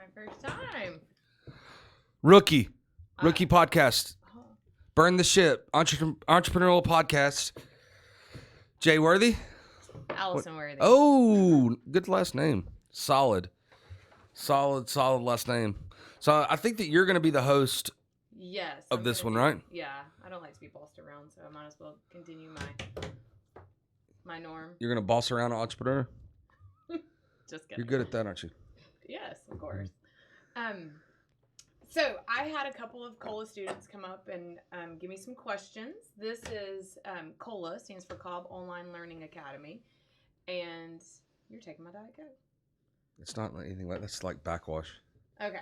my first time. Rookie podcast. Burn the ship. Entrepreneurial podcast. Jay Worthy? Allison Worthy. Oh, good last name. Solid last name. So I think that you're going to be the host Yes. of this one, right? Yeah. I don't like to be bossed around, so I might as well continue my norm. You're going to boss around an entrepreneur? Just kidding. You're good at that, aren't you? Yes, of course. So I had a couple of COLA students come up and give me some questions. This is COLA, stands for Cobb Online Learning Academy. And you're taking my Diet Coke. It's not anything like that's like backwash. Okay.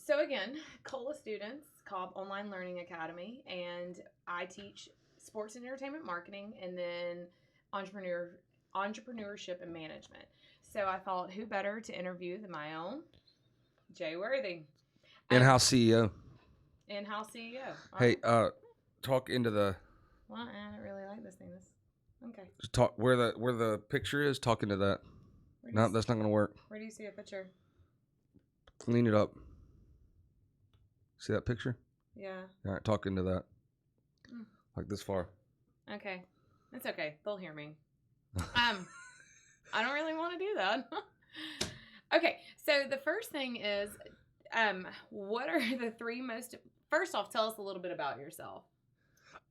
So again, COLA students, Cobb Online Learning Academy, and I teach sports and entertainment marketing and then entrepreneurship and management. So I thought, who better to interview than my own Jay Worthy. In-house CEO. In-house CEO. Hey, talk into the... Well, I don't really like this thing. Okay. Just talk where the picture is, talk into that. No, that's not going to work. Where do you see a picture? Clean it up. See that picture? Yeah. All right, talk into that. Like this far. Okay. It's okay. They'll hear me. I don't really want to do that. Okay, so the first thing is, what are the three most... First off, tell us a little bit about yourself.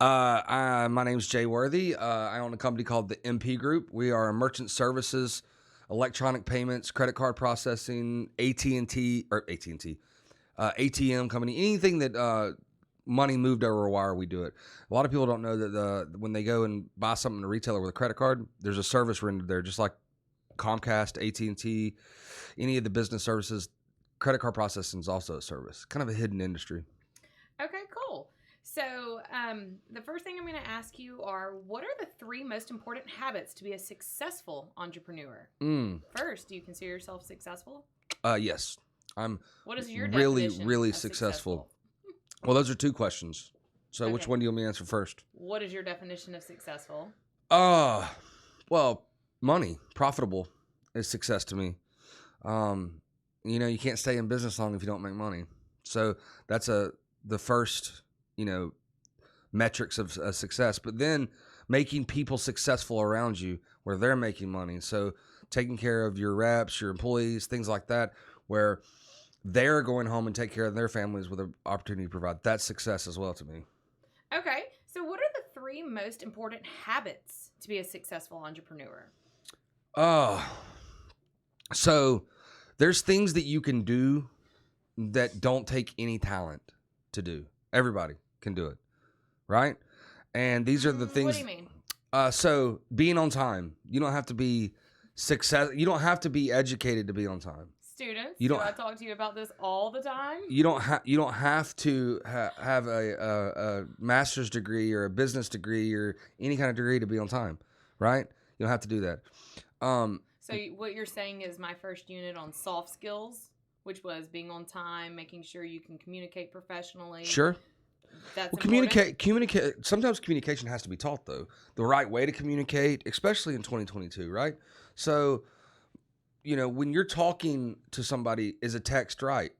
My name's Jay Worthy. I own a company called the MP Group. We are a merchant services, electronic payments, credit card processing, ATM company. Anything that money moved over a wire, we do it. A lot of people don't know that when they go and buy something at a retailer with a credit card, there's a service rendered there, just like Comcast, AT&T, any of the business services. Credit card processing is also a service, kind of a hidden industry. Okay, cool. So the first thing I'm going to ask you are, what are the three most important habits to be a successful entrepreneur? First, do you consider yourself successful? Yes. I'm what is your really definition of successful. Well, those are two questions. So Okay. Which one do you want me to answer first? What is your definition of successful? Well, money, profitable is success to me. You can't stay in business long if you don't make money. So that's the first, metrics of success. But then making people successful around you where they're making money. So taking care of your reps, your employees, things like that, where they're going home and take care of their families with an opportunity to provide. That's success as well to me. Okay. So what are the three most important habits to be a successful entrepreneur? So there's things that you can do that don't take any talent to do. Everybody can do it, right? And these are the things. What do you mean? So being on time. You don't have to be You don't have to be educated to be on time. Students, do I talk to you about this all the time? You don't have to have a master's degree or a business degree or any kind of degree to be on time, right? You don't have to do that. So what you're saying is my first unit on soft skills, which was being on time, making sure you can communicate professionally. Sure. That's well, important. communicate. Sometimes communication has to be taught, though. The right way to communicate, especially in 2022, right? So, when you're talking to somebody, is a text right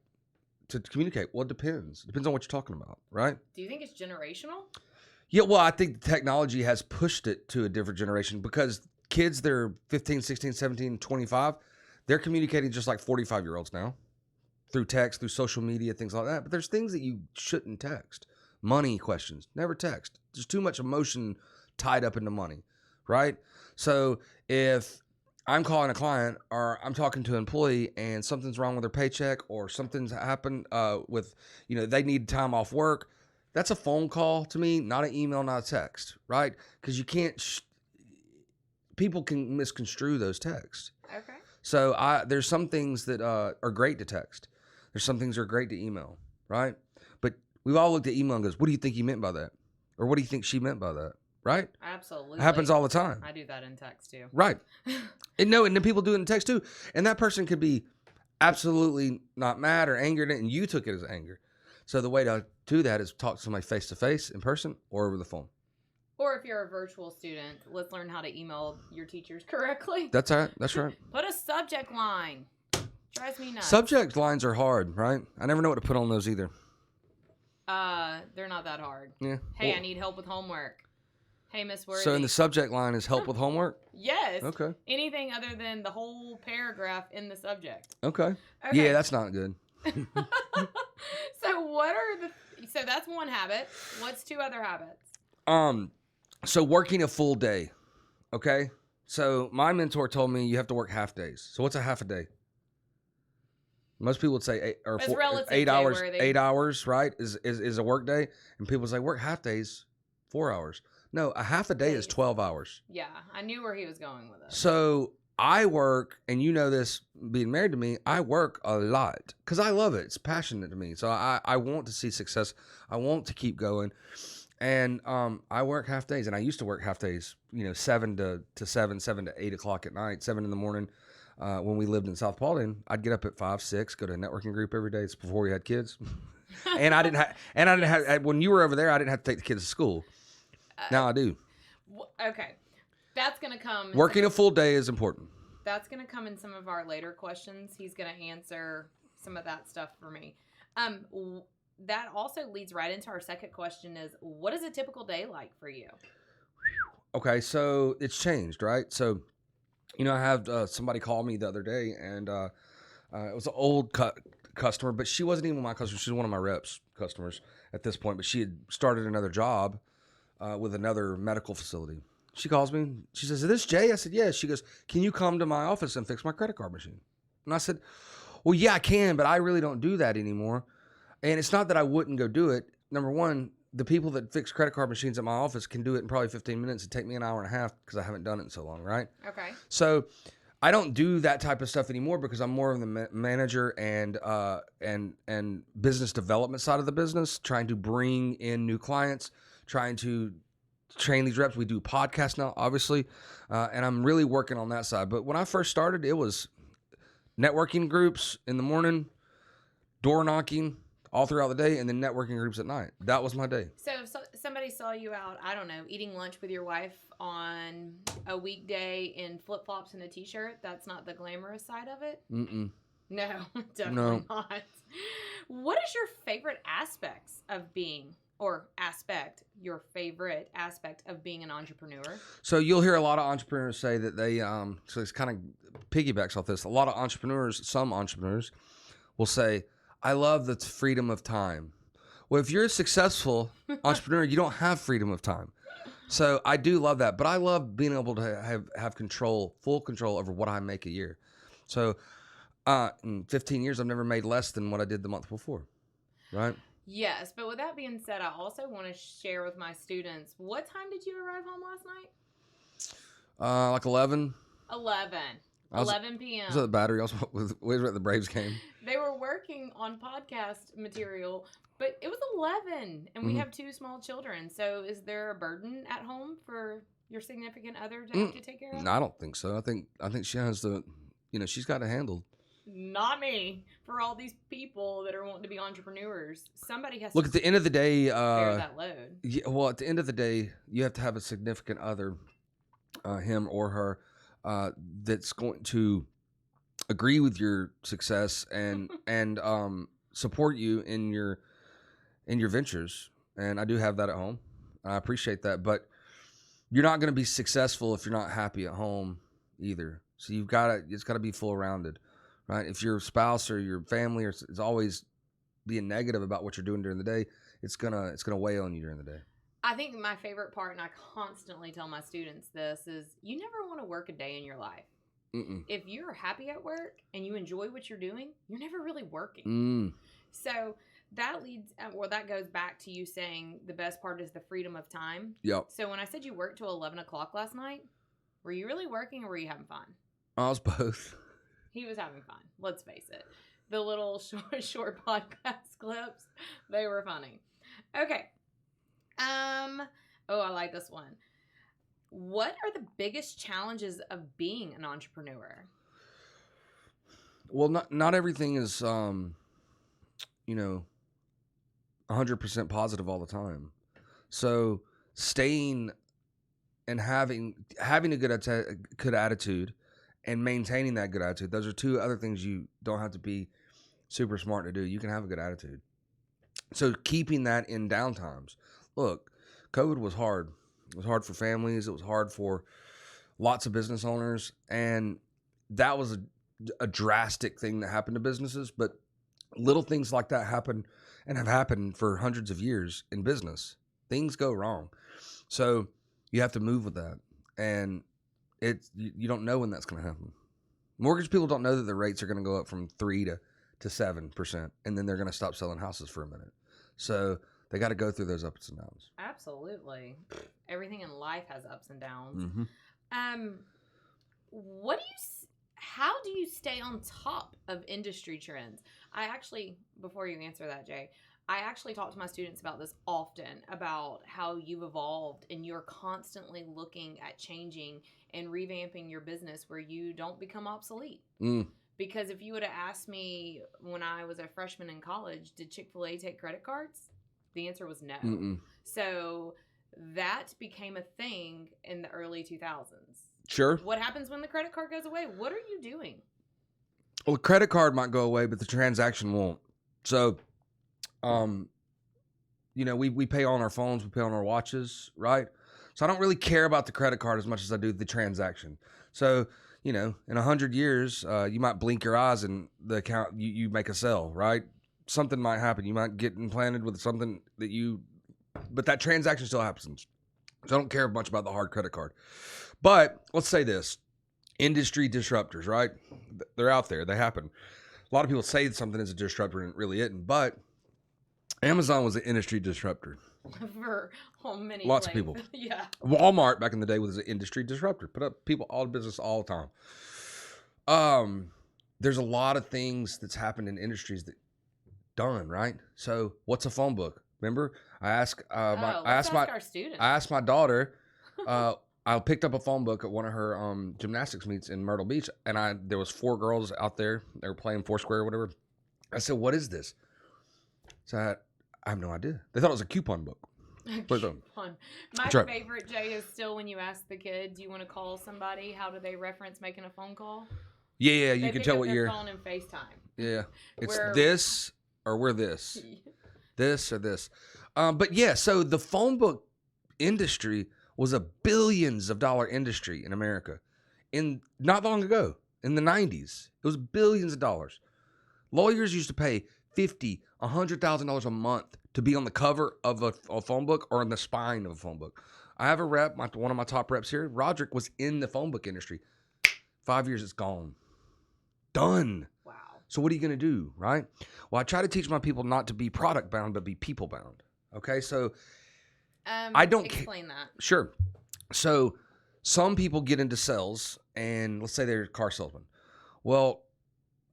to communicate? Well, it depends. Depends on what you're talking about, right? Do you think it's generational? Yeah, well, I think technology has pushed it to a different generation because kids, they're 15, 16, 17, 25. They're communicating just like 45-year-olds now through text, through social media, things like that. But there's things that you shouldn't text. Money questions, never text. There's too much emotion tied up into money, right? So if I'm calling a client or I'm talking to an employee and something's wrong with their paycheck or something's happened with, they need time off work, that's a phone call to me, not an email, not a text, right? Because you can't, people can misconstrue those texts. Okay. So there's some things that are great to text. There's some things that are great to email, right? But we've all looked at email and goes, what do you think he meant by that? Or what do you think she meant by that? Right? Absolutely. It happens all the time. I do that in text too. Right. And then people do it in text too. And that person could be absolutely not mad or angered, and you took it as anger. So the way to do that is talk to somebody face to face, in person, or over the phone. Or if you're a virtual student, let's learn how to email your teachers correctly. That's all right. That's right. Put a subject line. drives me nuts. Subject lines are hard, right? I never know what to put on those either. They're not that hard. Yeah. Hey, I need help with homework. Hey, Miss Worthy. So in the subject line is help with homework? Yes. Okay. Anything other than the whole paragraph in the subject. Okay. Yeah, that's not good. So that's one habit. What's two other habits? So working a full day. Okay. So my mentor told me you have to work half days. So what's a half a day? Most people would say 8 hours. 8 hours, right? Is a work day, and people say work half days, 4 hours. No, a half a day is 12 hours. Yeah, I knew where he was going with it. So I work, and you know this, being married to me, I work a lot because I love it. It's passionate to me. So I want to see success. I want to keep going. And I work half days, and I used to work half days, 7 to 7, 7 to 8 o'clock at night, 7 in the morning. When we lived in South Paulding, I'd get up at 5, 6, go to a networking group every day. It's before we had kids. and I didn't have, when you were over there, I didn't have to take the kids to school. Now I do. Okay. That's going to come. Working a full day is important. That's going to come in some of our later questions. He's going to answer some of that stuff for me. That also leads right into our second question is, what is a typical day like for you? Okay, so it's changed, right? So, I had somebody call me the other day, and it was an old customer, but she wasn't even my customer. She was one of my reps customers at this point, but she had started another job with another medical facility. She calls me. She says, "Is this Jay?" I said, "Yeah." She goes, "Can you come to my office and fix my credit card machine?" And I said, "Well, yeah, I can, but I really don't do that anymore." And it's not that I wouldn't go do it. Number one, the people that fix credit card machines at my office can do it in probably 15 minutes. It'd take me an hour and a half because I haven't done it in so long, right? Okay. So I don't do that type of stuff anymore because I'm more of the manager and business development side of the business, trying to bring in new clients, trying to train these reps. We do podcasts now, obviously, and I'm really working on that side. But when I first started, it was networking groups in the morning, door knocking all throughout the day, and then networking groups at night. That was my day. So if somebody saw you out, I don't know, eating lunch with your wife on a weekday in flip-flops and a T-shirt, that's not the glamorous side of it? Mm-mm. No, definitely not. What is your favorite your favorite aspect of being an entrepreneur? So you'll hear a lot of entrepreneurs say that they, so it's kind of piggybacks off this. A lot of entrepreneurs, some entrepreneurs will say, I love the freedom of time. Well, if you're a successful entrepreneur, you don't have freedom of time. So I do love that, but I love being able to have control, full control over what I make a year. So in 15 years, I've never made less than what I did the month before, right? Yes, but with that being said, I also want to share with my students, what time did you arrive home last night? Like 11. 11 p.m. I was at the Battery. We were at the Braves game. They were working on podcast material, but it was 11, and we have 2 small children. So is there a burden at home for your significant other to have to take care of? No, I don't think so. I think she has she's got it handled. Not me. For all these people that are wanting to be entrepreneurs, somebody has Look, to at the end of the day, bear that load. Yeah, well, at the end of the day, you have to have a significant other, him or her, that's going to agree with your success and support you in your ventures. And I do have that at home. I appreciate that, but you're not going to be successful if you're not happy at home either. So it's got to be full rounded, right? If your spouse or your family is always being negative about what you're doing during the day, it's gonna weigh on you during the day. I think my favorite part, and I constantly tell my students this, is you never want to work a day in your life. Mm-mm. If you're happy at work and you enjoy what you're doing, you're never really working. So that goes back to you saying the best part is the freedom of time. Yep. So when I said you worked till 11 o'clock last night, were you really working or were you having fun? I was both. He was having fun. Let's face it. The little short podcast clips, they were funny. Okay. I like this one. What are the biggest challenges of being an entrepreneur? Well, not everything is 100% positive all the time. So staying and having a good attitude and maintaining that good attitude. Those are two other things you don't have to be super smart to do. You can have a good attitude. So keeping that in downtimes. Look, COVID was hard. It was hard for families. It was hard for lots of business owners. And that was a drastic thing that happened to businesses. But little things like that happen and have happened for hundreds of years in business. Things go wrong. So you have to move with that. And you don't know when that's going to happen. Mortgage people don't know that the rates are going to go up from 3 to 7%, and then they're going to stop selling houses for a minute. So they got to go through those ups and downs. Absolutely. Everything in life has ups and downs. Mm-hmm. How do you stay on top of industry trends? Before you answer that, Jay, I actually talk to my students about this often, about how you've evolved and you're constantly looking at changing and revamping your business where you don't become obsolete. Because if you would have asked me when I was a freshman in college, did Chick-fil-A take credit cards? The answer was no. Mm-mm. So that became a thing in the early 2000s. Sure. What happens when the credit card goes away? What are you doing? Well, the credit card might go away, but the transaction won't. So, we pay on our phones, we pay on our watches, right? So I don't really care about the credit card as much as I do the transaction. So, in 100 years, you might blink your eyes and the account, you make a sell, right? Something might happen. You might get implanted with something but that transaction still happens. So I don't care much about the hard credit card. But let's say this, industry disruptors, right? They're out there. They happen. A lot of people say something is a disruptor and it really isn't. But Amazon was an industry disruptor. For many Lots of people. Yeah. Walmart back in the day was an industry disruptor. Put up people all business all the time. There's a lot of things that's happened in industries that done, right? So what's a phone book? Remember, I asked our students. I asked my daughter. I picked up a phone book at one of her gymnastics meets in Myrtle Beach, and there was 4 girls out there. They were playing Foursquare or whatever. I said, "What is this?" So I have no idea. They thought it was a coupon book. Coupon. My favorite, Jay, is still when you ask the kid, "Do you want to call somebody?" How do they reference making a phone call? Yeah, you can tell what you're you're. Phone and FaceTime. Yeah, it's this or we're this, this or this. But yeah, so the phone book industry was a billions of dollar industry in America, in not long ago in the 90s. It was billions of dollars. Lawyers used to pay $50,000, $100,000 a month to be on the cover of a phone book or on the spine of a phone book. I have a rep, one of my top reps here. Roderick was in the phone book industry. 5 years, it's gone. Done. Wow. So what are you going to do, right? Well, I try to teach my people not to be product bound, but be people bound. Okay, so I don't explain that. Sure. So some people get into sales, and let's say they're a car salesman. Well,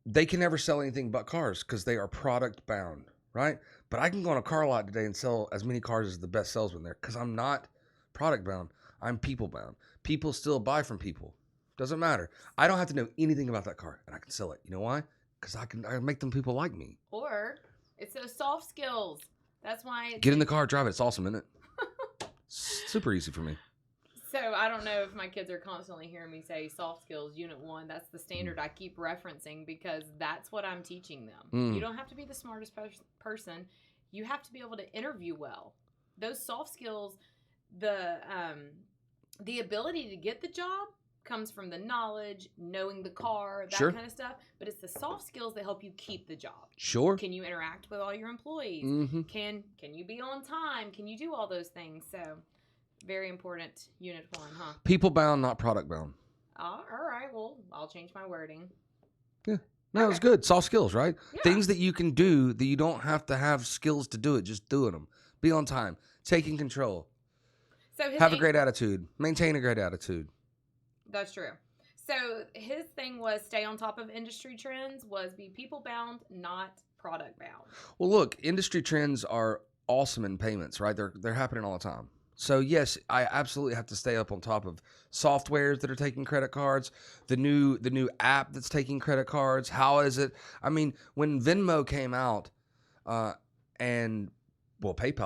they can never sell anything but cars because they are product bound, right? But I can go on a car lot today and sell as many cars as the best salesman there because I'm not product bound. I'm people bound. People still buy from people. Doesn't matter. I don't have to know anything about that car, and I can sell it. You know why? Because I can make them people like me. Or it's those soft skills. That's why. Get in the car, drive it. It's awesome, isn't it? Super easy for me. So I don't know if my kids are constantly hearing me say soft skills, unit 1. That's the standard I keep referencing because that's what I'm teaching them. You don't have to be the smartest person. You have to be able to interview well. Those soft skills, the ability to get the job comes from the knowledge, knowing the car, that kind of stuff. But it's the soft skills that help you keep the job. Sure. Can you interact with all your employees? Mm-hmm. Can you be on time? Can you do all those things? So very important, unit 1, huh? People bound, not product bound. All right. Well, I'll change my wording. Yeah. No, okay. It's good. Soft skills, right? Yeah. Things that you can do that you don't have to have skills to do it. Just doing them. Be on time. Taking control. So have a great attitude. Maintain a great attitude. That's true. So his thing was stay on top of industry trends, was be people bound, not product bound. Well, look, industry trends are awesome in payments, right? They're happening all the time. So yes, I absolutely have to stay up on top of softwares that are taking credit cards, the new app that's taking credit cards. How is it? I mean, when Venmo came out, PayPal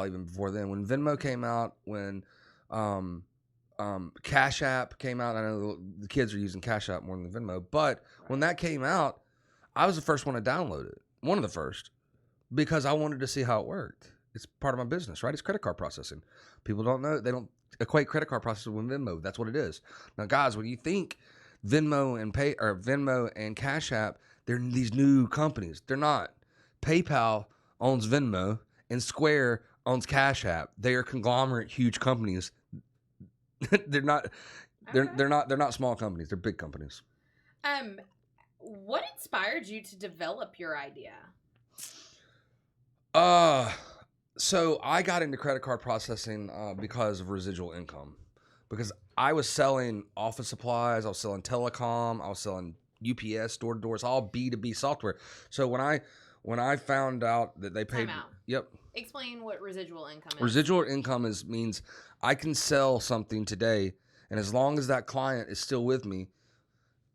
even before then, when Venmo came out, when Cash App came out. I know the kids are using Cash App more than Venmo, but when that came out, I was the first one to download it. One of the first, because I wanted to see how it worked. It's part of my business, right? It's credit card processing. People don't know. They don't equate credit card processing with Venmo. That's what it is. Now, guys, when you think Venmo and Cash App, they're these new companies. They're not. PayPal owns Venmo and Square owns Cash App. They are conglomerate, huge companies. They're not. They're not small companies. They're big companies. What inspired you to develop your idea? So I got into credit card processing because of residual income. Because I was selling office supplies, I was selling telecom, I was selling UPS, door to door. It's all B2B software. So when I found out that they paid, Time out. Yep. Explain what residual income is. Residual income means I can sell something today, and as long as that client is still with me,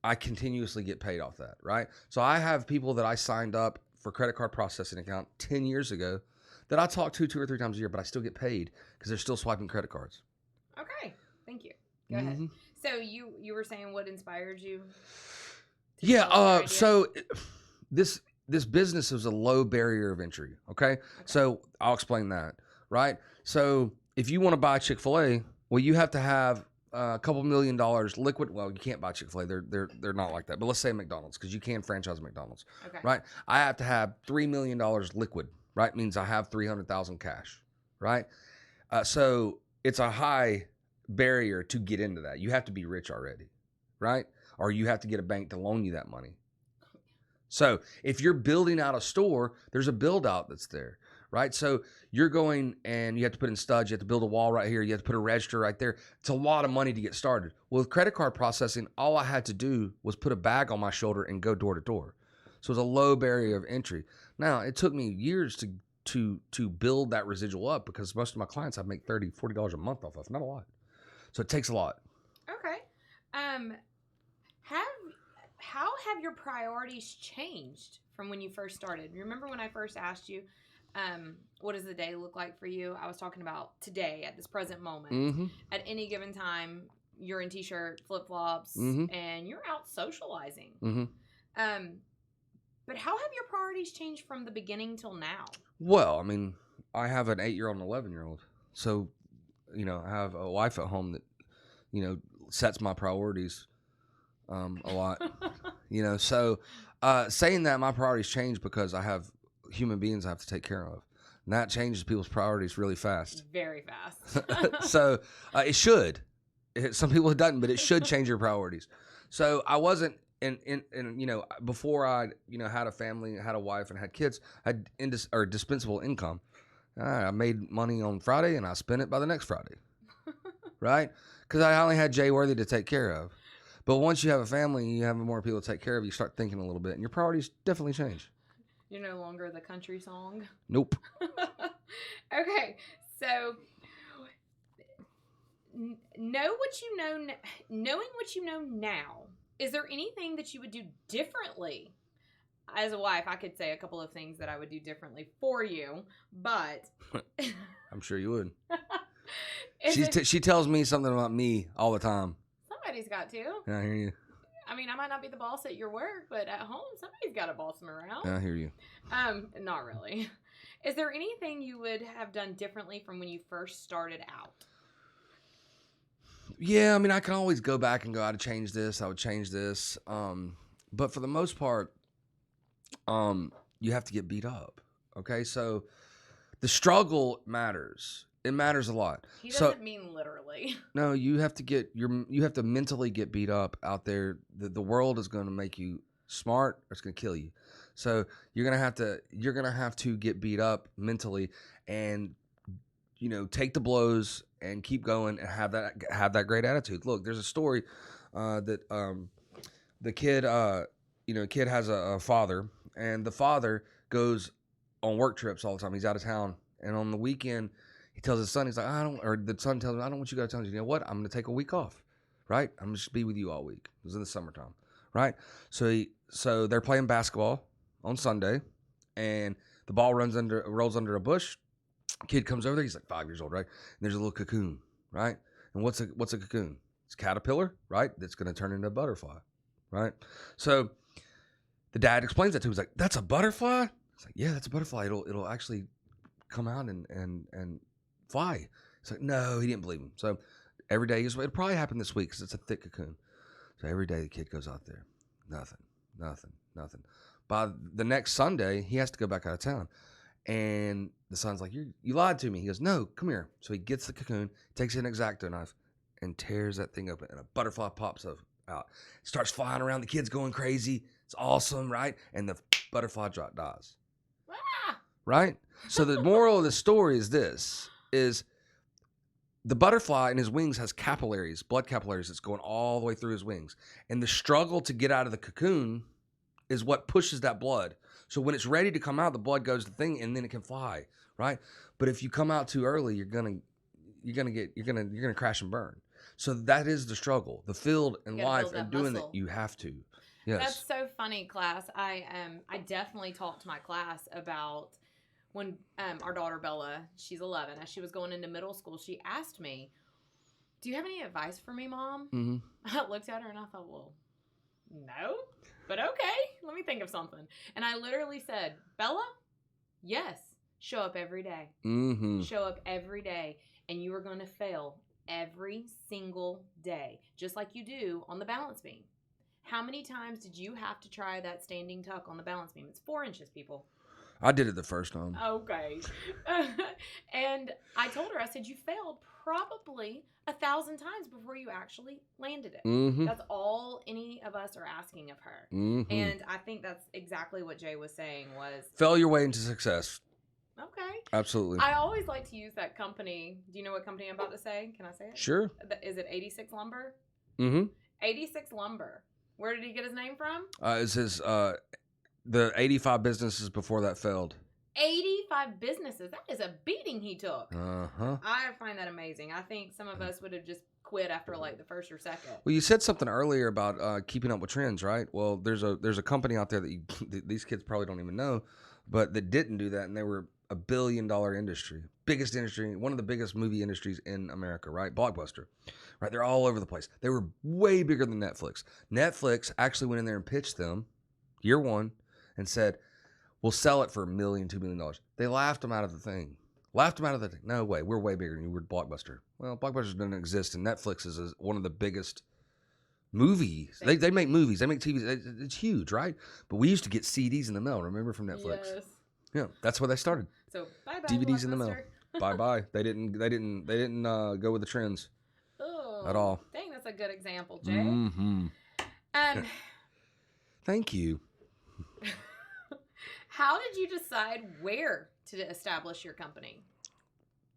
I continuously get paid off that, right? So I have people that I signed up for credit card processing account 10 years ago that I talk to 2 or 3 times a year, but I still get paid because they're still swiping credit cards. Okay, thank you. Go ahead. So you were saying what inspired you? So this business is a low barrier of entry. Okay, so I'll explain that. Right. So if you want to buy Chick-fil-A, well, you have to have a couple $1 million liquid. Well, you can't buy Chick-fil-A. They're not like that. But let's say McDonald's, because you can franchise McDonald's. Okay. Right. I have to have $3 million liquid. Right. Means I have 300,000 cash. Right. So it's a high barrier to get into that. You have to be rich already. Right. Or you have to get a bank to loan you that money. So if you're building out a store, there's a build out that's there, right? So you're going and you have to put in studs, you have to build a wall right here, you have to put a register right there. It's a lot of money to get started. Well, with credit card processing, all I had to do was put a bag on my shoulder and go door to door. So it's a low barrier of entry. Now, it took me years to build that residual up because most of my clients I make $30, $40 a month off of, not a lot. So it takes a lot. Okay. How have your priorities changed from when you first started? Remember when I first asked you, what does the day look like for you? I was talking about today at this present moment. Mm-hmm. At any given time, you're in t-shirt, flip-flops, mm-hmm. and you're out socializing. Mm-hmm. But how have your priorities changed from the beginning till now? Well, I mean, I have an 8-year-old and 11-year-old. So, I have a wife at home that, sets my priorities a lot. So saying that, my priorities change because I have human beings I have to take care of. And that changes people's priorities really fast. Very fast. So it should. Some people it doesn't, but it should change your priorities. So I wasn't before I had a family, had a wife, and had kids, I had dispensable income. I made money on Friday and I spent it by the next Friday, right? Because I only had Jay Worthy to take care of. But once you have a family and you have more people to take care of, you start thinking a little bit, and your priorities definitely change. You're no longer the country song? Nope. Okay, so knowing what you know now, is there anything that you would do differently? As a wife, I could say a couple of things that I would do differently for you, but I'm sure you would. She tells me something about me all the time. Somebody's got to. I hear you. I mean, I might not be the boss at your work, but at home, somebody's got to boss them around. I hear you. Not really. Is there anything you would have done differently from when you first started out? Yeah, I mean, I can always go back and go, I would change this, I would change this. But for the most part, you have to get beat up. Okay, so the struggle matters. It matters a lot. He doesn't mean literally. No, you have to mentally get beat up out there. The world is going to make you smart or it's going to kill you. So you're going to have to get beat up mentally and take the blows and keep going and have that great attitude. Look, there's a story that the kid kid has a father, and the father goes on work trips all the time. He's out of town, and on the weekend he tells his son, he's like, the son tells him, I don't want you to go to town. You know what? I'm going to take a week off, right? I'm going to just be with you all week. It was in the summertime, right? So they're playing basketball on Sunday, and the ball rolls under a bush. Kid comes over there. He's like 5 years old, right? And there's a little cocoon, right? And what's a cocoon? It's a caterpillar, right? That's going to turn into a butterfly, right? So the dad explains that to him. He's like, "That's a butterfly?" It's like, "Yeah, that's a butterfly. It'll actually come out and fly." It's like, no, he didn't believe him. So every day he goes, "It'll probably happen this week because it's a thick cocoon." So every day the kid goes out there, nothing. By the next Sunday, he has to go back out of town. And the son's like, you lied to me. He goes, "No, come here." So he gets the cocoon, takes an X-Acto knife, and tears that thing open. And a butterfly pops out. Starts flying around. The kid's going crazy. It's awesome, right? And the butterfly dies. Ah! Right? So the moral of the story is this, is the butterfly in his wings has capillaries, blood capillaries that's going all the way through his wings. And the struggle to get out of the cocoon is what pushes that blood. So when it's ready to come out, the blood goes to the thing and then it can fly, right? But if you come out too early, you're gonna crash and burn. So that is the struggle. The field and life and doing muscle. that, you have to. Yes. That's so funny, class. I definitely talked to my class about when our daughter Bella, she's 11, as she was going into middle school, she asked me, "Do you have any advice for me, Mom?" Mm-hmm. I looked at her and I thought, well, no, but okay, let me think of something. And I literally said, "Bella, yes, show up every day. Mm-hmm. Show up every day, and you are going to fail every single day, just like you do on the balance beam." How many times did you have to try that standing tuck on the balance beam? It's 4 inches, people. I did it the first time. Okay. And I told her, I said, you failed probably 1,000 times before you actually landed it. Mm-hmm. That's all any of us are asking of her. Mm-hmm. And I think that's exactly what Jay was saying was... Fail your way into success. Okay. Absolutely. I always like to use that company. Do you know what company I'm about to say? Can I say it? Sure. Is it 86 Lumber? Mm-hmm. 86 Lumber. Where did he get his name from? It's his... the 85 businesses before that failed. 85 businesses. That is a beating he took. Uh-huh. I find that amazing. I think some of us would have just quit after like the first or second. Well, you said something earlier about keeping up with trends, right? Well, there's a company out there that these kids probably don't even know, but that didn't do that, and they were a $1 billion industry, biggest industry, one of the biggest movie industries in America, right? Blockbuster, right? They're all over the place. They were way bigger than Netflix. Netflix actually went in there and pitched them, year one, and said, "We'll sell it for $1 million, $2 million." They laughed them out of the thing. No way. We're way bigger than you. We're Blockbuster. Well, Blockbuster doesn't exist, and Netflix is one of the biggest movies. They make movies. They make TVs. It's huge, right? But we used to get CDs in the mail. Remember, from Netflix? Yes. Yeah, that's where they started. So bye-bye, DVDs in the mail. Blockbuster. Bye-bye. They didn't go with the trends at all. Dang, that's a good example, Jay. Mm-hmm. Thank you. How did you decide where to establish your company?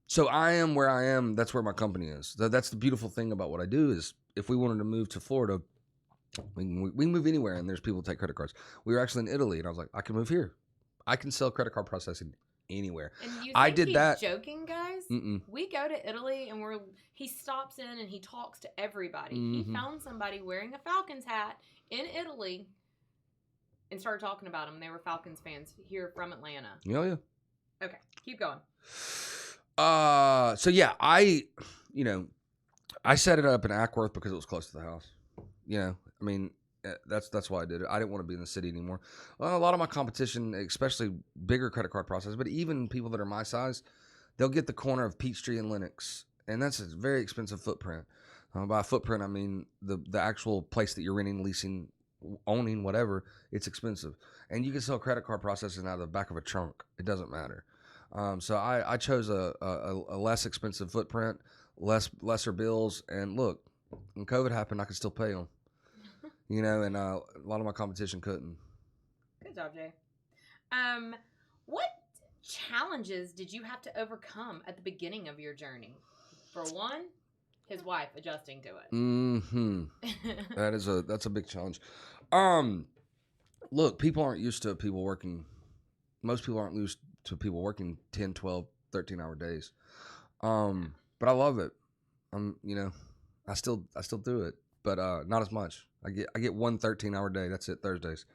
So I am where I am. That's where my company is. That's the beautiful thing about what I do is if we wanted to move to Florida, we can move anywhere, and there's people who take credit cards. We were actually in Italy, and I was like, I can move here. I can sell credit card processing anywhere. And you think I did he's that. Joking, guys? Mm-mm. We go to Italy, and he stops in and he talks to everybody. Mm-hmm. He found somebody wearing a Falcons hat in Italy and started talking about them. They were Falcons fans here from Atlanta. Yeah. Okay, keep going. So yeah, I set it up in Ackworth because it was close to the house. I mean, that's why I did it. I didn't want to be in the city anymore. Well, a lot of my competition, especially bigger credit card processors, but even people that are my size, they'll get the corner of Peachtree and Lenox, and that's a very expensive footprint. By footprint, I mean the actual place that you're renting, leasing, owning, whatever. It's expensive, and you can sell credit card processing out of the back of a trunk. It doesn't matter. So I chose a less expensive footprint, lesser bills, and look, when COVID happened, I could still pay them. And a lot of my competition couldn't. Good job, Jay. What challenges did you have to overcome at the beginning of your journey? For one, his wife adjusting to it. Mm-hmm. That's a big challenge. Look, people aren't used to people working. Most people aren't used to people working 10, 12, 13-hour days. But I love it. I still do it, but not as much. I get one 13-hour day. That's it, Thursdays.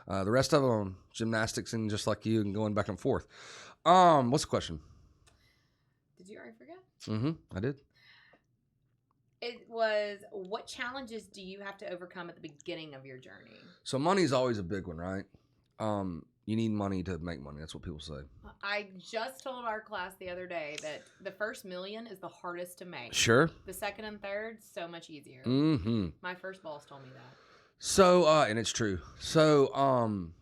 The rest of them, gymnastics and just like you and going back and forth. What's the question? Did you already forget? Mm-hmm. I did. It was, what challenges do you have to overcome at the beginning of your journey? So money's always a big one, right? You need money to make money. That's what people say. I just told our class the other day that the first million is the hardest to make. Sure. The second and third, so much easier. Mm-hmm. My first boss told me that. So, and it's true. So,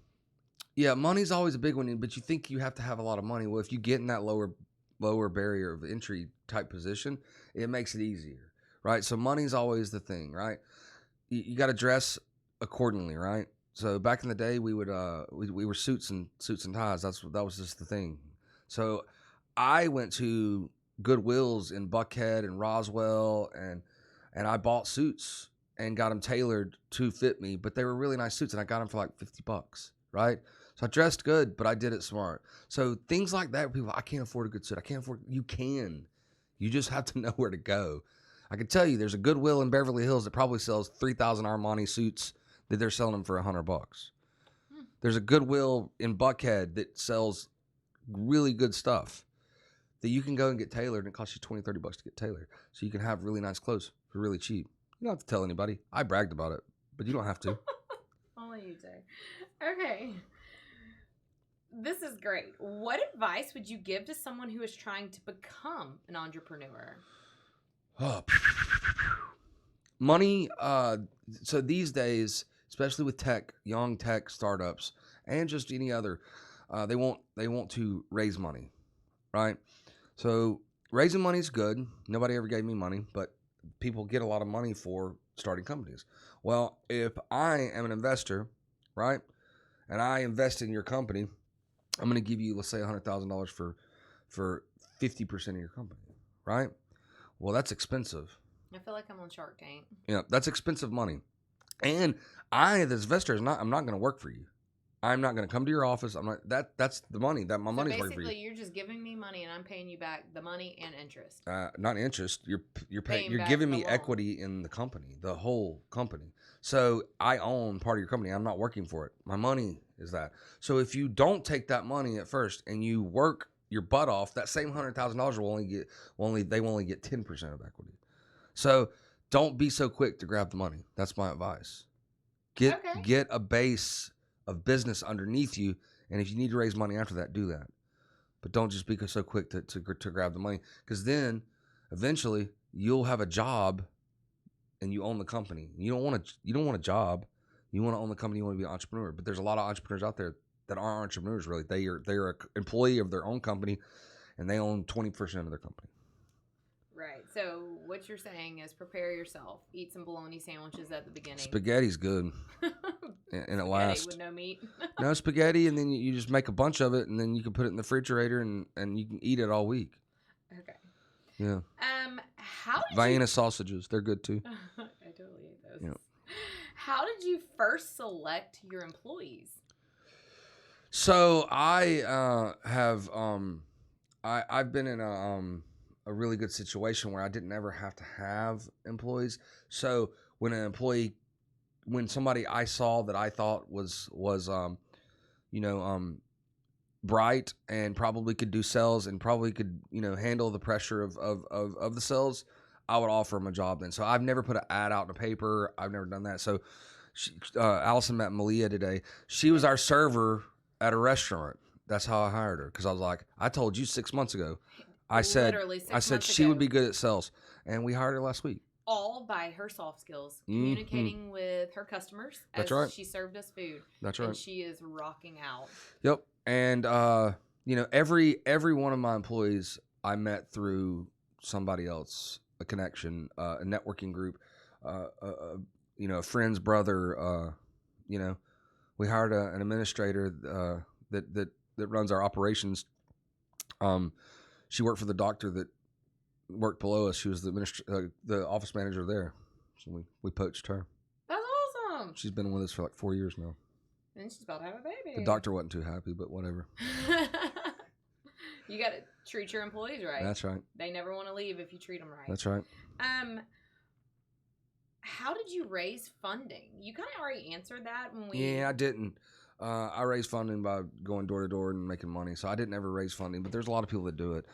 yeah, money's always a big one, but you think you have to have a lot of money. Well, if you get in that lower barrier of entry type position, it makes it easier, right? So money's always the thing, right? You got to dress accordingly, right? So back in the day, we would we were suits and ties. That was just the thing. So I went to Goodwills in Buckhead and Roswell, and I bought suits and got them tailored to fit me, but they were really nice suits, and I got them for like $50, right? So I dressed good, but I did it smart. So things like that, people, I can't afford a good suit. I can't afford. You can. You just have to know where to go. I can tell you, there's a Goodwill in Beverly Hills that probably sells 3,000 Armani suits that they're selling them for $100. There's a Goodwill in Buckhead that sells really good stuff that you can go and get tailored, and it costs you $20-$30 to get tailored. So you can have really nice clothes for really cheap. You don't have to tell anybody. I bragged about it, but you don't have to. Only you do. Okay. This is great. What advice would you give to someone who is trying to become an entrepreneur? Oh, money. So these days, especially with young tech startups, and just any other, they want to raise money, right? So raising money is good. Nobody ever gave me money, but people get a lot of money for starting companies. Well, if I am an investor, right, and I invest in your company, I'm going to give you, let's say, $100,000 for 50% of your company, right? Well, that's expensive. I feel like I'm on Shark Tank. Yeah, that's expensive money. And I, as an investor, I'm not going to work for you. I'm not going to come to your office. That's the money that my money's working for you. Basically, you're just giving me money, and I'm paying you back the money and interest. Not interest. You're Paying giving back me the loan. equity in the company, the whole company. So I own part of your company. I'm not working for it. My money is that. So if you don't take that money at first and you work your butt off, that same $100,000 will only get 10% of equity. So don't be so quick to grab the money. That's my advice. Get a base of business underneath you, and if you need to raise money after that, do that. But don't just be so quick to grab the money, because then eventually you'll have a job and you own the company. You don't want a job. You want to own the company. You want to be an entrepreneur. But there's a lot of entrepreneurs out there that aren't entrepreneurs really. They're an employee of their own company, and they own 20% of their company. Right. So what you're saying is prepare yourself. Eat some bologna sandwiches at the beginning. Spaghetti's good. And it lasts. With no meat. No, spaghetti, and then you just make a bunch of it, and then you can put it in the refrigerator, and you can eat it all week. Okay. Yeah. How did Vienna sausages, they're good too. I totally ate those. Yeah. How did you first select your employees? So I have I've been in a really good situation where I didn't ever have to have employees. So when somebody I saw that I thought was bright and probably could do sales and probably could handle the pressure of the sales, I would offer them a job then. So I've never put an ad out in the paper. I've never done that. So Allison met Malia today. She was our server at a restaurant. That's how I hired her, because I was like, I told you 6 months ago. I said she would be good at sales, and we hired her last week. All by her soft skills, communicating with her customers. That's right. She served us food. That's right. And she is rocking out. Yep. And every one of my employees I met through somebody else, a connection, a networking group, a friend's brother. We hired an administrator that runs our operations. She worked for the doctor that worked below us. She was the office manager there. So we poached her. That's awesome. She's been with us for like 4 years now. And she's about to have a baby. The doctor wasn't too happy, but whatever. You got to treat your employees right. That's right. They never want to leave if you treat them right. That's right. How did you raise funding? You kind of already answered that when we... Yeah, I didn't. I raised funding by going door to door and making money. So I didn't ever raise funding, but there's a lot of people that do it.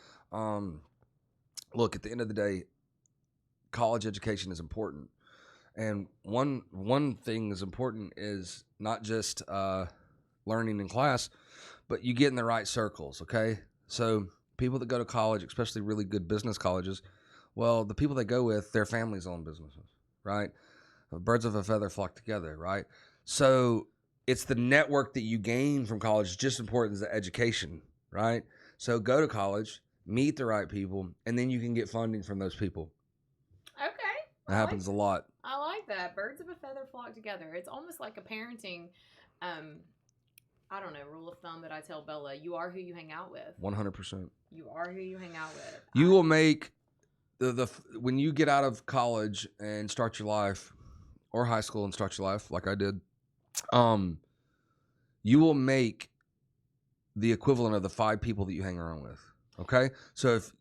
Look, at the end of the day, college education is important. And one thing is important is not just learning in class, but you get in the right circles, okay? So people that go to college, especially really good business colleges, well, the people they go with, their families own businesses, right? Birds of a feather flock together, right? So it's the network that you gain from college just as important as the education, right? So go to college, meet the right people, and then you can get funding from those people. Okay. That happens a lot. I like that. Birds of a feather flock together. It's almost like a parenting, I don't know, rule of thumb that I tell Bella. You are who you hang out with. 100%. You are who you hang out with. You will make when you get out of college and start your life, or high school and start your life like I did, you will make the equivalent of the 5 people that you hang around with. Okay, so if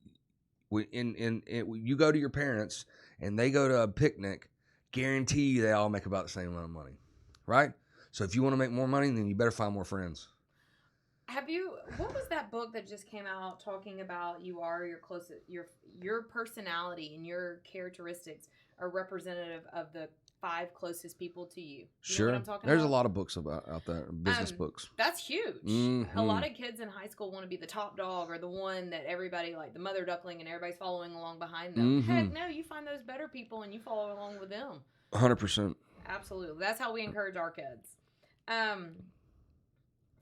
you go to your parents and they go to a picnic, guarantee you they all make about the same amount of money, right? So if you want to make more money, then you better find more friends. What was that book that just came out talking about you are your closest, your personality and your characteristics are representative of the 5 closest people to you? Sure. Know what I'm talking There's about? a lot of books out there, business books. That's huge. Mm-hmm. A lot of kids in high school want to be the top dog or the one that everybody, like the mother duckling, and everybody's following along behind them. Mm-hmm. Heck no, you find those better people and you follow along with them. 100%. Absolutely. That's how we encourage our kids.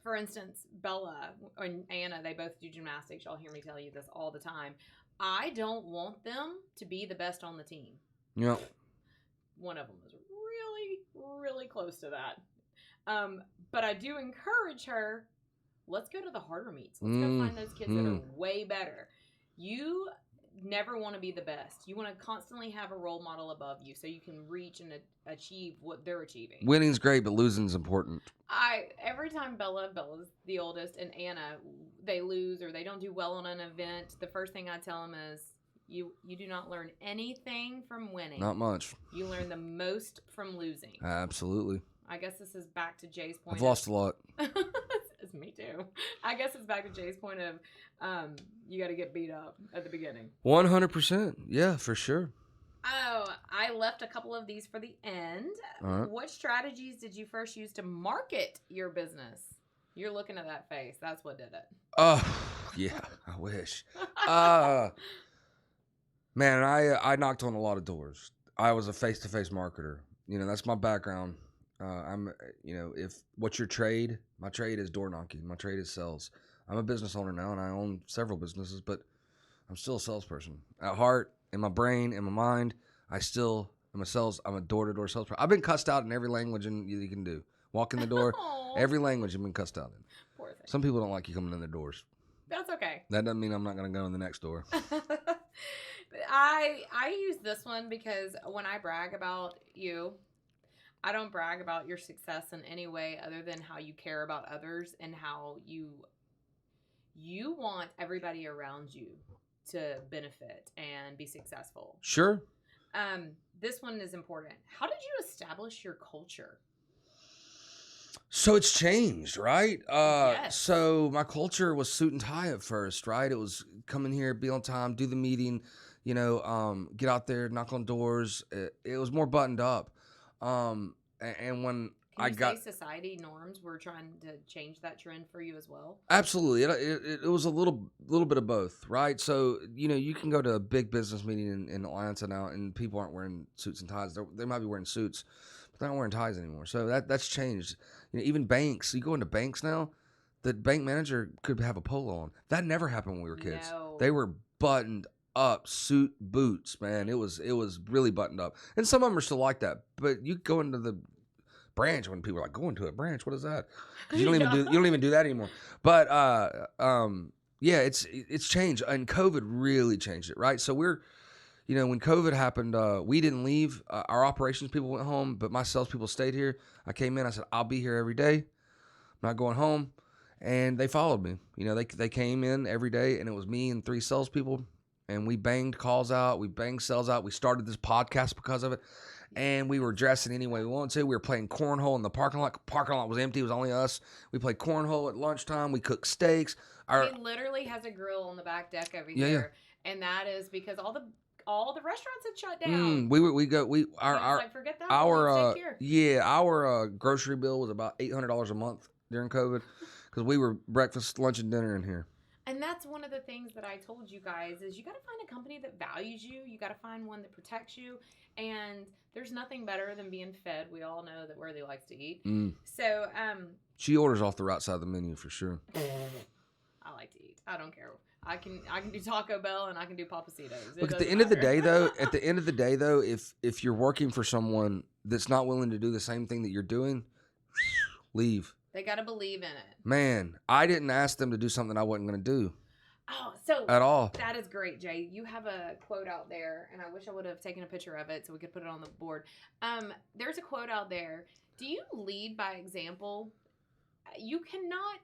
For instance, Bella and Anna, they both do gymnastics. Y'all hear me tell you this all the time. I don't want them to be the best on the team. Yeah. One of them is really, really close to that. But I do encourage her, let's go to the harder meets. Let's go find those kids that are way better. You never want to be the best. You want to constantly have a role model above you so you can reach and achieve what they're achieving. Winning's great, but losing's important. Every time Bella's the oldest, and Anna, they lose or they don't do well on an event, the first thing I tell them is, you do not learn anything from winning. Not much. You learn the most from losing. Absolutely. I guess this is back to Jay's point. I've lost a lot. It's me too. I guess it's back to Jay's point of you got to get beat up at the beginning. 100%. Yeah, for sure. Oh, I left a couple of these for the end. All right. What strategies did you first use to market your business? You're looking at that face. That's what did it. Oh, yeah. I wish. Man, I knocked on a lot of doors. I was a face-to-face marketer. That's my background. If what's your trade? My trade is door knocking. My trade is sales. I'm a business owner now, and I own several businesses, but I'm still a salesperson. At heart, in my brain, in my mind, I still am I'm a door-to-door salesperson. I've been cussed out in every language you can do. Walk in the door, every language I've been cussed out in. Poor thing. Some people don't like you coming in their doors. That's okay. That doesn't mean I'm not going to go in the next door. I use this one because when I brag about you, I don't brag about your success in any way other than how you care about others and how you want everybody around you to benefit and be successful. Sure. This one is important. How did you establish your culture? So it's changed, right? Yes. So my culture was suit and tie at first, right? It was come in here, be on time, do the meeting, get out there, knock on doors. It was more buttoned up. And when Can you say society norms were trying to change that trend for you as well? Absolutely. It was a little bit of both, right? So, you can go to a big business meeting in Atlanta now and people aren't wearing suits and ties. They might be wearing suits, but they're not wearing ties anymore. So that's changed. Even banks, you go into banks now, the bank manager could have a polo on. That never happened when we were kids. No. They were buttoned up, suit, boots, man. It was really buttoned up. And some of them are still like that. But you go into the branch when people are like, going to a branch, what is that? 'Cause you don't even do that anymore. But yeah, it's changed, and COVID really changed it, right? So we're, when COVID happened, we didn't leave. Our operations people went home, but my sales people stayed here. I came in, I said, I'll be here every day. I'm not going home. And they followed me. They came in every day, and it was me and 3 salespeople, and we banged calls out, we banged sales out. We started this podcast because of it. And we were dressing any way we wanted to. We were playing cornhole in the parking lot. Parking lot was empty. It was only us. We played cornhole at lunchtime. We cooked steaks. He literally has a grill on the back deck over here. And that is because all the restaurants had shut down. Forget that. Our grocery bill was about $800 a month during COVID because we were breakfast, lunch, and dinner in here. And that's one of the things that I told you guys is you got to find a company that values you. You got to find one that protects you. And there's nothing better than being fed. We all know that Worthy likes to eat. So, she orders off the right side of the menu for sure. I like to eat. I don't care. I can do Taco Bell and I can do Papacitos. Look, at the end of the day though, if you're working for someone that's not willing to do the same thing that you're doing, leave. They got to believe in it. Man, I didn't ask them to do something I wasn't going to do. Oh, so at all. That is great, Jay. You have a quote out there, and I wish I would have taken a picture of it so we could put it on the board. There's a quote out there. Do you lead by example? You cannot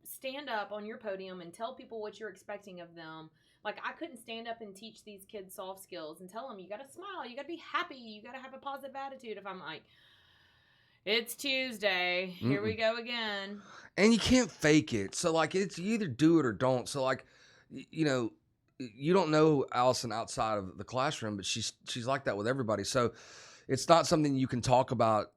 stand up on your podium and tell people what you're expecting of them. Like, I couldn't stand up and teach these kids soft skills and tell them you got to smile, you got to be happy, you got to have a positive attitude if I'm like, it's Tuesday. Here we go again. And you can't fake it. So, like, it's you either do it or don't. So, like, you know, you don't know Allison outside of the classroom, but she's like that with everybody. So, it's not something you can talk about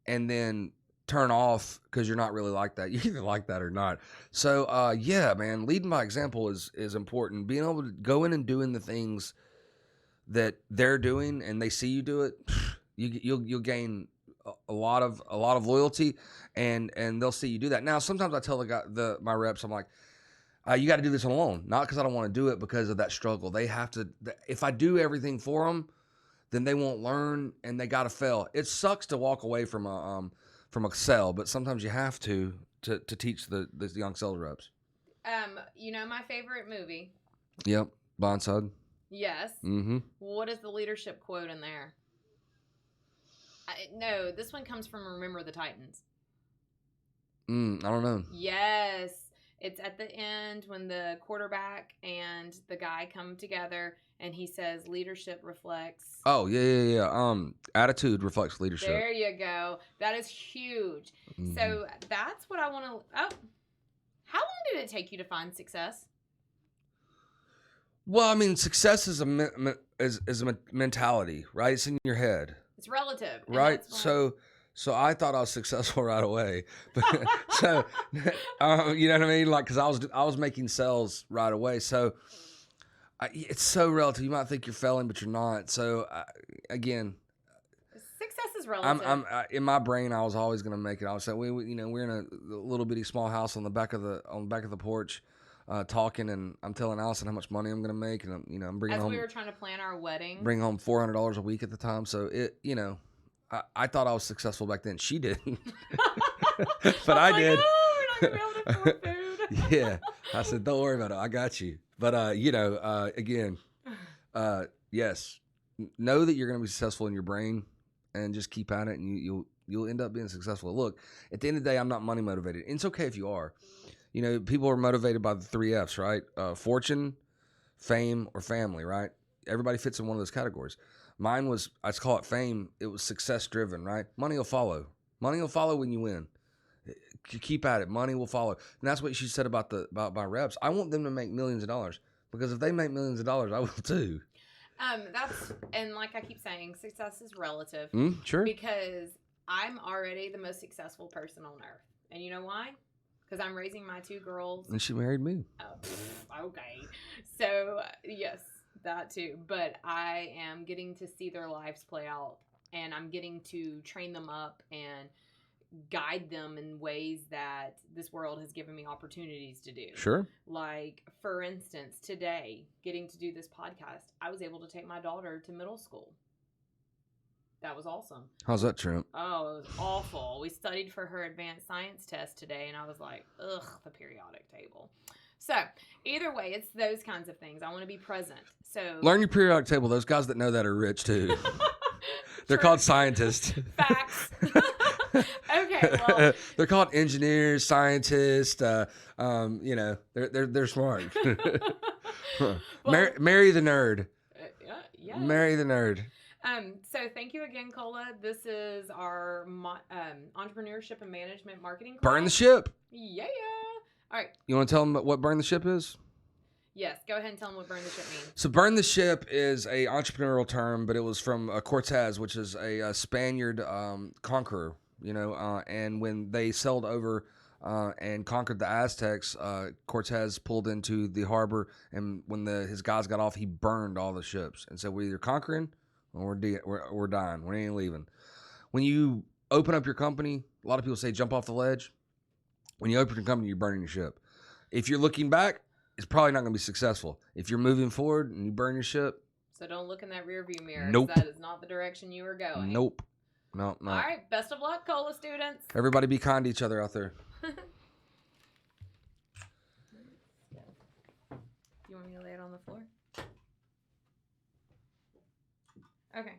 and then turn off because you're not really like that. You either like that or not. So, yeah, man, leading by example is important. Being able to go in and doing the things that they're doing and they see you do it, you'll gain a lot of loyalty, and they'll see you do that. Now, sometimes I tell my reps, I'm like, you got to do this alone, not because I don't want to do it, because of that struggle. They have to. If I do everything for them, then they won't learn, and they got to fail. It sucks to walk away from a sale, but sometimes you have to teach the young sales reps. You know my favorite movie. Yep, Blindside. Yes. Mm-hmm. What is the leadership quote in there? No, this one comes from Remember the Titans. I don't know. Yes. It's at the end when the quarterback and the guy come together and he says leadership reflects. Oh, yeah. Attitude reflects leadership. There you go. That is huge. Mm-hmm. So that's what I want to... Oh, how long did it take you to find success? Well, I mean, success is a mentality, right? It's in your head. It's relative. Right. So I thought I was successful right away. So, you know what I mean? Like, cause I was making sales right away. So it's so relative. You might think you're failing, but you're not. So again, success is relative. I'm in my brain, I was always going to make it. I was saying, we're in a little bitty small house on the back of the porch, talking, and I'm telling Allison how much money I'm going to make, and I'm bringing home. As we were trying to plan our wedding, bring home $400 a week at the time. So I thought I was successfall back then. She didn't, but I did. Oh, we're not gonna be able to afford food. Yeah, I said, don't worry about it. I got you. But again, yes, know that you're going to be successful in your brain, and just keep at it, and you'll end up being successful. Look, at the end of the day, I'm not money motivated. It's okay if you are. People are motivated by the 3 F's, right? Fortune, fame, or family, right? Everybody fits in one of those categories. Mine was, I'd call it fame. It was success driven, right? Money will follow. Money will follow when you win. You keep at it. Money will follow. And that's what she said about my reps. I want them to make millions of dollars, because if they make millions of dollars, I will too. And like I keep saying, success is relative. Sure. Because I'm already the most successful person on earth. And you know why? Because I'm raising my 2 girls. And she married me. Oh, okay. So, yes, that too. But I am getting to see their lives play out. And I'm getting to train them up and guide them in ways that this world has given me opportunities to do. Sure. Like, for instance, today, getting to do this podcast, I was able to take my daughter to middle school. That was awesome. How's that, Trent? Oh, it was awful. We studied for her advanced science test today, and I was like, ugh, the periodic table. So, either way, it's those kinds of things. I want to be present. So learn your periodic table. Those guys that know that are rich, too. They're called scientists. Facts. Okay, well. They're called engineers, scientists. They're smart. Well, marry the nerd. Yeah. Marry the nerd. So thank you again, Cola. This is our entrepreneurship and management marketing class. Burn the ship. Yeah. All right. You want to tell them what burn the ship is? Yes, go ahead and tell them what burn the ship means. So burn the ship is a entrepreneurial term, but it was from Cortez, which is a Spaniard conqueror, and when they sailed over and conquered the Aztecs, Cortez pulled into the harbor, and when his guys got off, he burned all the ships and said, we're either conquering or we're dying. We ain't leaving. When you open up your company, a lot of people say jump off the ledge. When you open your company, you're burning your ship. If you're looking back, it's probably not going to be successful. If you're moving forward and you burn your ship. So don't look in that rear view mirror. Nope. That is not the direction you are going. Nope. No. All right. Best of luck, COLA students. Everybody be kind to each other out there. You want me to lay it on the floor? Okay.